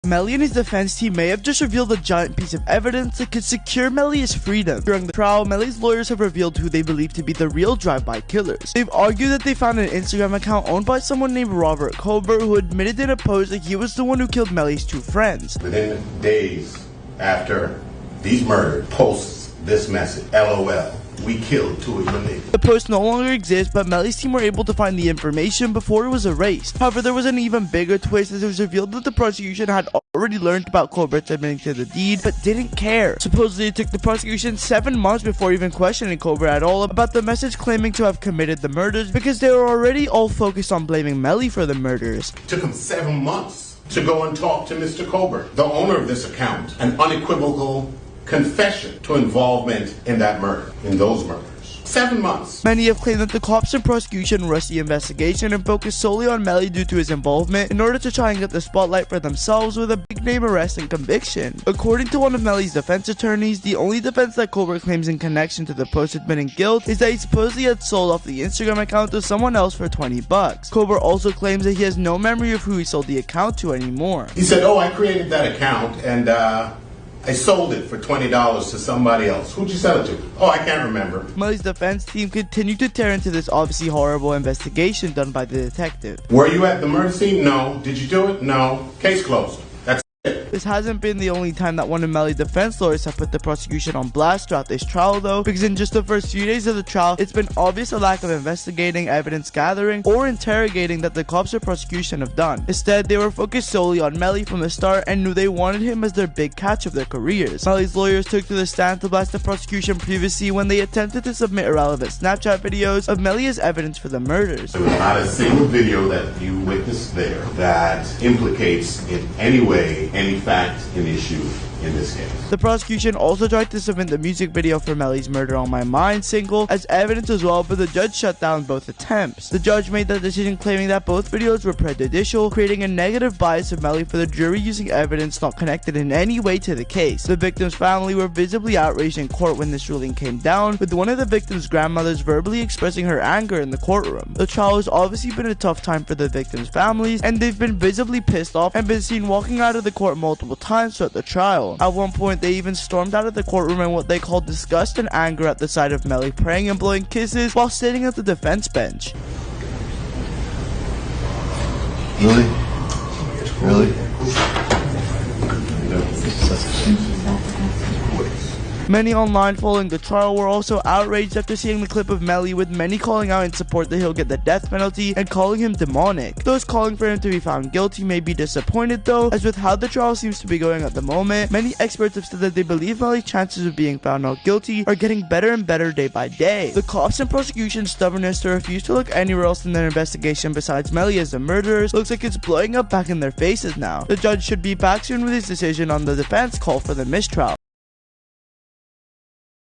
Melly and his defense team may have just revealed a giant piece of evidence that could secure Melly's freedom. During the trial, Melly's lawyers have revealed who they believe to be the real drive-by killers. They've argued that they found an Instagram account owned by someone named Robert Colbert, who admitted in a post that he was the one who killed Melly's two friends. Within days after these murders, posts this message: LOL. We killed two of your niggas. The post no longer exists, but Melly's team were able to find the information before it was erased. However, there was an even bigger twist as it was revealed that the prosecution had already learned about Colbert's admitting to the deed, but didn't care. Supposedly, it took the prosecution 7 months before even questioning Colbert at all about the message claiming to have committed the murders, because they were already all focused on blaming Melly for the murders. It took him 7 months to go and talk to Mr. Colbert, the owner of this account, an unequivocal confession to involvement in that murder, in those murders. 7 months. Many have claimed that the cops and prosecution rushed the investigation and focused solely on Melly due to his involvement in order to try and get the spotlight for themselves with a big name arrest and conviction. According to one of Melly's defense attorneys, the only defense that Colbert claims in connection to the post admitting guilt is that he supposedly had sold off the Instagram account to someone else for $20. Colbert also claims that he has no memory of who he sold the account to anymore. He said, "Oh, I created that account and I sold it for $20 to somebody else. Who'd you sell it to? Oh, I can't remember." Melly's defense team continued to tear into this obviously horrible investigation done by the detective. Were you at the murder scene? No. Did you do it? No. Case closed. That's it. This hasn't been the only time that one of Melly's defense lawyers have put the prosecution on blast throughout this trial though, because in just the first few days of the trial, it's been obvious a lack of investigating, evidence gathering, or interrogating that the cops or prosecution have done. Instead, they were focused solely on Melly from the start and knew they wanted him as their big catch of their careers. Melly's lawyers took to the stand to blast the prosecution previously when they attempted to submit irrelevant Snapchat videos of Melly as evidence for the murders. There was not a single video that you witnessed there that implicates in any way any fact in issue in this case. The prosecution also tried to submit the music video for Melly's Murder on My Mind single as evidence as well, but the judge shut down both attempts. The judge made that decision claiming that both videos were prejudicial, creating a negative bias of Melly for the jury using evidence not connected in any way to the case. The victim's family were visibly outraged in court when this ruling came down, with one of the victim's grandmothers verbally expressing her anger in the courtroom. The trial has obviously been a tough time for the victims' families, and they've been visibly pissed off and been seen walking out of the court multiple times throughout the trial. At one point, they even stormed out of the courtroom in what they called disgust and anger at the sight of Melly praying and blowing kisses while sitting at the defense bench. Really? Really? Many online following the trial were also outraged after seeing the clip of Melly, with many calling out in support that he'll get the death penalty and calling him demonic. Those calling for him to be found guilty may be disappointed though, as with how the trial seems to be going at the moment, many experts have said that they believe Melly's chances of being found not guilty are getting better and better day by day. The cops and prosecution's stubbornness to refuse to look anywhere else in their investigation besides Melly as the murderers looks like it's blowing up back in their faces now. The judge should be back soon with his decision on the defense call for the mistrial.